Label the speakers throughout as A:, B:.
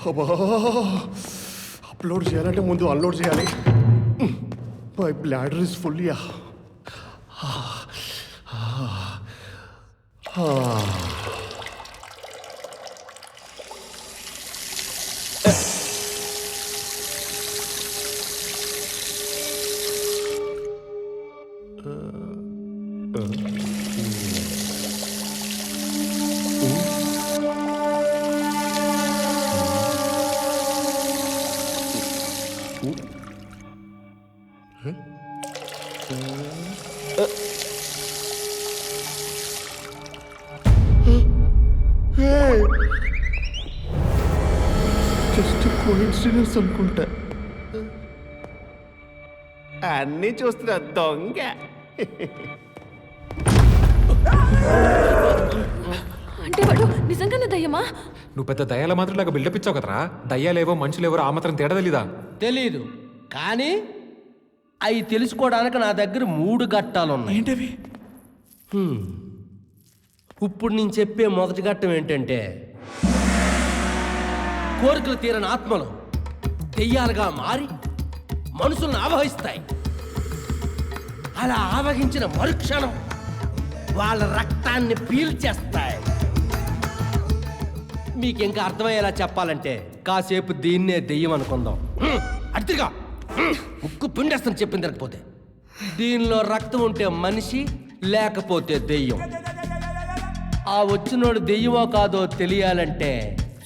A: అబ్బా, అప్లోడ్ చేయాలంటే ముందు అన్లోడ్ చేయాలి. My bladder is full. Yeah just coincidence అనుకుంటా. అన్నీ చూస్తున్నా దొంగ.
B: అంటే వాడు నిజంగానే దయ్యమా?
C: నువ్వు పెద్ద దయ్యాల మాత్రం బిల్డప్ ఇచ్చావు కదరా. దయ్యాలేవో మనుషులేవో ఆ మాత్రం తేడా తెలీదా?
D: తెలీదు, కానీ అవి తెలుసుకోవడానికి నా దగ్గర 3 ఘట్టాలు ఉన్నాయి.
C: ఏంటవి?
D: ఇప్పుడు నేను చెప్పే మొదటి ఘట్టం ఏంటంటే, కోరికలు తీరని ఆత్మలు దెయ్యాలుగా మారి మనుషులను ఆవహిస్తాయి. అలా ఆవహించిన మరుక్షణం వాళ్ళ రక్తాన్ని పీల్చేస్తాయి. మీకు ఇంకా అర్థమయ్యేలా చెప్పాలంటే కాసేపు దీన్నే దెయ్యం అనుకుందాం. అడిగా ముక్కు పిండేస్తాను చెప్పింది తిరగకపోతే. దీనిలో రక్తం ఉంటే మనిషి, లేకపోతే దెయ్యం. ఆ వచ్చినోడు దెయ్యమో కాదో తెలియాలంటే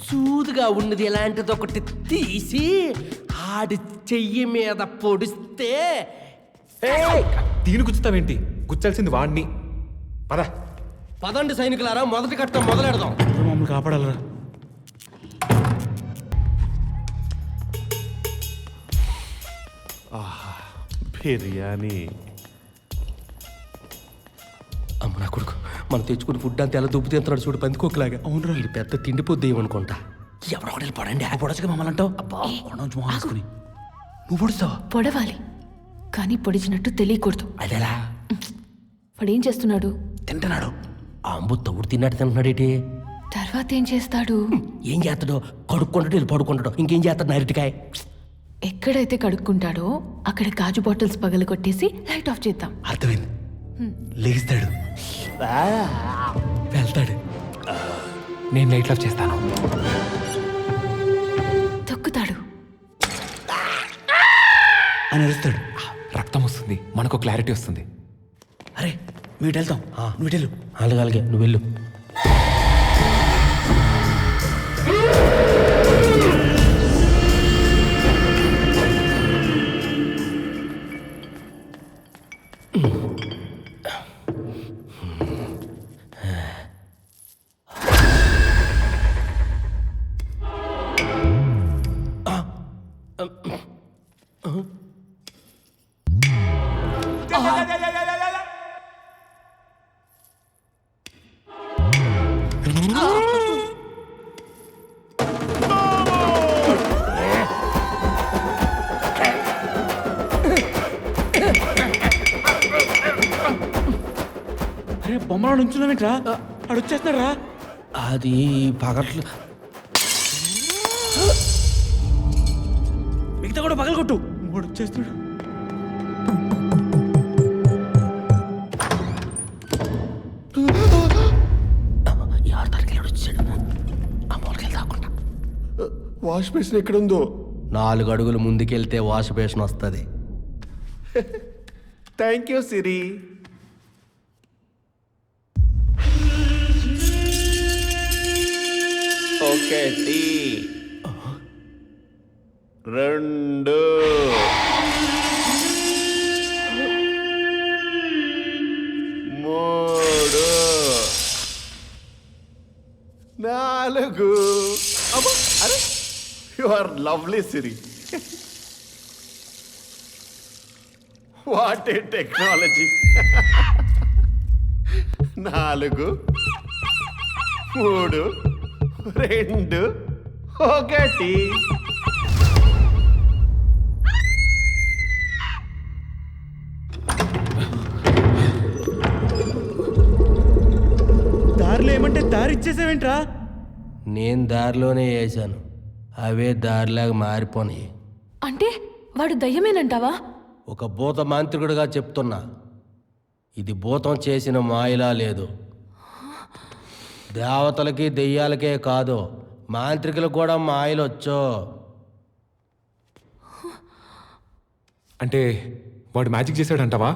D: సూదుగా ఉన్నది ఎలాంటిది ఒకటి తీసి ఆడి చెయ్యి మీద పొడిస్తే.
C: దీని గుచ్చుతావేంటి? గుచ్చాల్సింది వాడిని. పద
D: పదండి సైనికులారా, మొదటి ఘట్టం మొదలెడదాం.
C: మమ్మల్ని కాపాడాలరా.
A: బిర్యానీ.
D: అమ్మ నా కొడుకు, మనం తెచ్చుకుని ఫుడ్ అంతా ఎలా దుబ్బు తింటున్నాడు చూడు, పందికోకలాగా. అవునరా, ఇది పెద్ద తిండిపోద్ది అనుకుంటా. ఎవరో ఒకటి పడండి. పొడచగా మమ్మల్ని అంటావు. అబ్బా, మొహాసుకుని నువ్వు పొడుస్తావా?
B: పొడవాలి, కానీ పొడిచినట్టు తెలియకూడదు.
D: అదేలా?
B: వాడేం చేస్తున్నాడు?
D: తింటున్నాడు. ఆ అంబు తౌడు తిన్నట్టు తింటున్నాడేటి.
B: తర్వాత ఏం చేస్తాడు?
D: ఏం చేస్తాడో, కడుక్కుంటాడు, ఇది పడుకుంటాడు. ఇంకేం చేస్తాడు నైరుటికాయ.
B: ఎక్కడైతే కడుక్కుంటాడో అక్కడ గాజు బాటిల్స్ పగలు కొట్టేసి లైట్ ఆఫ్ చేద్దాం.
D: అర్థమైంది. లేస్తాడు, వెళ్తాడు.
C: నేను లైట్ ఆఫ్ చేస్తాను.
B: తొక్కుతాడు
D: అని అరుస్తాడు.
C: రక్తం వస్తుంది, మనకు క్లారిటీ వస్తుంది.
D: అరే వీటి వెళ్తాం, నువ్వు వెళ్ళు. అలాగే నువ్వు వెళ్ళు.
E: అరే బొమ్మలో నుంచున్నావేంట్రా? ఆడు వచ్చేస్తున్నాడు రా.
D: అది పగట్లు.
E: మిగతా కూడా పగలు కొట్టు. వాడు వచ్చేస్తున్నాడు.
D: ఎవరి తరగతి వచ్చాడు? ఆ మూలకెళ్ళి దాక్కుంటా.
A: వాష్ బేసిన్ ఎక్కడుందో?
D: 4 అడుగులు ముందుకెళ్తే వాష్ బేసిన్ వస్తుంది.
A: Thank you Siri. ఒకటి, 2, 3, 4. అబ్బా, అరే you are lovely Siri. What a technology. 4, 3, 2, 1.
E: దారిలో ఏమంటే దారి ఇచ్చేసావేంట్రా?
D: నేను దారిలోనే వేసాను. అవే దారిలాగా మారిపోనాయి.
B: అంటే వాడు దయ్యమేనంటావా?
D: ఒక భూత మాంత్రికుడిగా చెప్తున్నా, ఇది భూతం చేసిన మాయలా లేదు. దేవతలకి దెయ్యాలకే కాదు, మాంత్రికులకు కూడా మాయలొచ్చు.
C: అంటే వాడు మ్యాజిక్ చేశాడంటావా?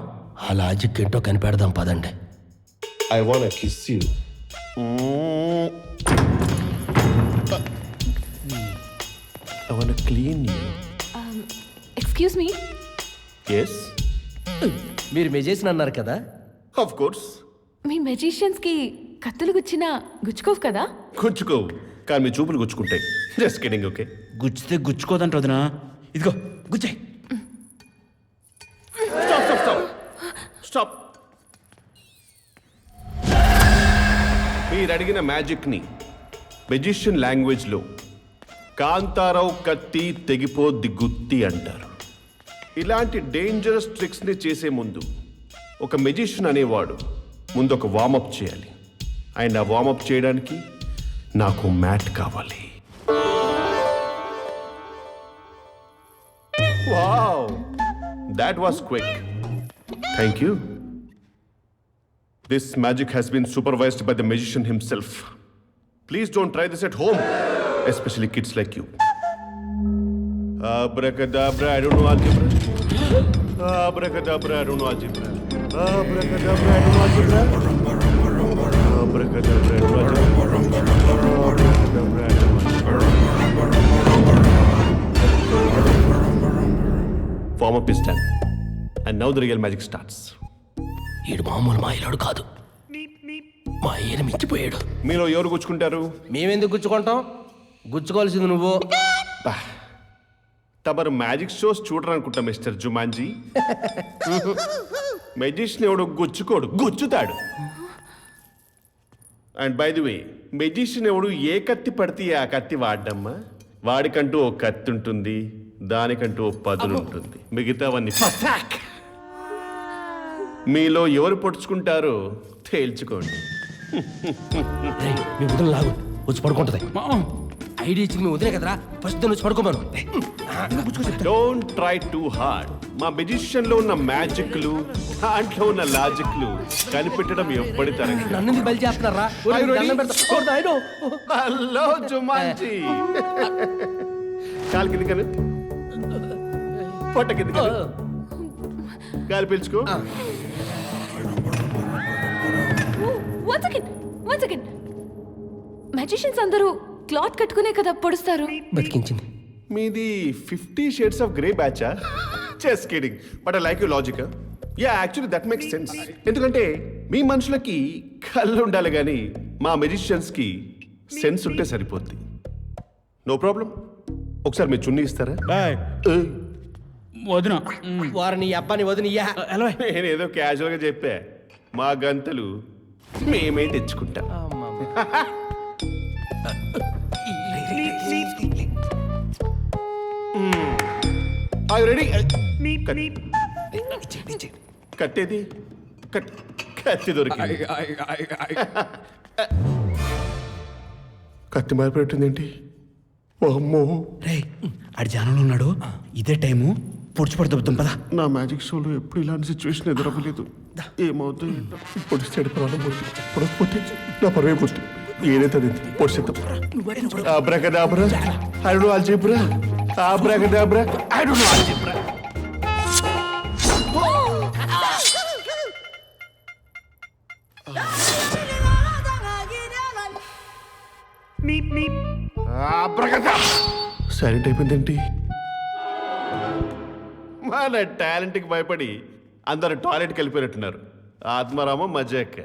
D: ఆ లాజిక్ ఏంటో కనిపెడదాం పదండి.
A: I wanna kiss you. I wanna clean you.
B: Excuse me,
A: Yes,
D: మీరు మెజేసిన అన్నారు కదా,
A: of course.
B: మీ మెజిషియన్స్కి కత్తులు గుచ్చినా గుచ్చుకోవు కదా?
A: గుచ్చుకోవు, కానీ మీ చూపులు గుచ్చుకుంటాయి. Just kidding, okay?
E: గుచ్చితే గుచ్చుకోదంట వదినా. ఇదిగో గుచ్చాయి.
A: స్టాప్. మీరు అడిగిన మ్యాజిక్ని మెజిషియన్ లాంగ్వేజ్లో కాంతారావు కత్తి తెగిపోద్ది గుత్తి అంటారు. ఇలాంటి డేంజరస్ ట్రిక్స్ని చేసే ముందు ఒక మెజిషియన్ అనేవాడు ముందు ఒక వార్మప్ చేయాలి. అండ్ ఆ వార్మప్ చేయడానికి నాకు మ్యాట్ కావాలి. Wow, that was quick. Thank you. This magic has been supervised by the magician himself. Please don't try this at home, especially kids like you. Abracadabra, I don't know algebra. Abracadabra, I don't know algebra. Abracadabra, I don't know algebra. Abracadabra, I don't know algebra. Abracadabra, I don't know algebra. Warm up is done. And now the real magic starts.
D: ఈడు మామూలు మాయలాడు కాదు, మా అయ్యని మించిపోయాడు.
A: మీలో ఎవరు గుచ్చుకుంటారు?
D: మేమెందుకు గుచ్చుకుంటాం? గుచ్చుకోవాల్సింది నువ్వు.
A: తమరు మ్యాజిక్ షోస్ చూడరనుకుంటా మిస్టర్ జుమాన్జీ. మెజిషియన్ ఎవడు గుచ్చుకోడు, గుచ్చుతాడు. And by the way, magician ఎవడు ఏ కత్తి పడితే ఆ కత్తి వాడమ్మా. వాడికంటూ ఓ కత్తి ఉంటుంది, దానికంటూ ఓ పదును ఉంటుంది, మిగతావన్నీ మీలో ఎవరు పొడుచుకుంటారో తేల్చుకోండి.
D: మీ వదిన లాగు వచ్చి పడుకుంటది. ఐడియా ఇచ్చింది మీ వదిలే కదరా, ఫస్ట్ వచ్చి పడుకోమను.
A: Don't try too hard. మా మెజిషియన్ లో ఉన్న మ్యాజిక్లు, దాంట్లో ఉన్న లాజిక్లు కనిపెట్టడం ఎప్పటి తరం.
D: నన్ను బలి చేస్తున్నారా?
A: హలో జుమాన్జీ, కాలు కింది కను, పొట్ట కింది కను, గాలి పీల్చుకో.
B: One second. మ్యాజిషియన్స్ అందరూ క్లాత్ కట్టుకునే కదా పొడుస్తారు.
D: బతికించింది.
A: మీది 50 Shades of Grey బ్యాచా? Just kidding, but I like you logic. Yeah, actually that makes sense. ఎందుకంటే మీ మనుషులకి కళ్ళు ఉండాలి కానీ మా మెజిషియన్స్కి సెన్స్ ఉంటే సరిపోద్ది. No problem. ఒకసారి మీ చున్నీ ఇస్తారా?
E: వదినా
D: వారిని అబ్బాని వదినియ్యా.
A: నేనేదో క్యాజువల్గా చెప్పా. మా గంతలు మేమే తెచ్చుకుంటాం. రెడీ? కట్టేది కత్తి దొరికింది. కత్తి మారిపెట్టిందేంటి? అమ్మో,
E: రే ఆడి జానంలో ఉన్నాడు. ఇదే టైము పొడిచిపడి దొబ్బుతాం పదా.
A: నా మ్యాజిక్ షోలో ఎప్పుడు ఇలాంటి సిచ్యువేషన్ ఎదురవ్వలేదు. ఏమవుతుంది? పొడిస్తాడు ప్రాణం పోతుంది, పొడకపోతే నా పరువే పోతుంది. ఏదైతే అది పొడిచేద్దాం. Abracadabra, I don't know algebra. Abracadabra, I don't know algebra. Silent అయిపోయిందేంటి? మన టాలెంట్కి భయపడి అందరు టాయిలెట్కి వెళ్ళిపోయినట్టున్నారు. ఆత్మారామం మజాక్.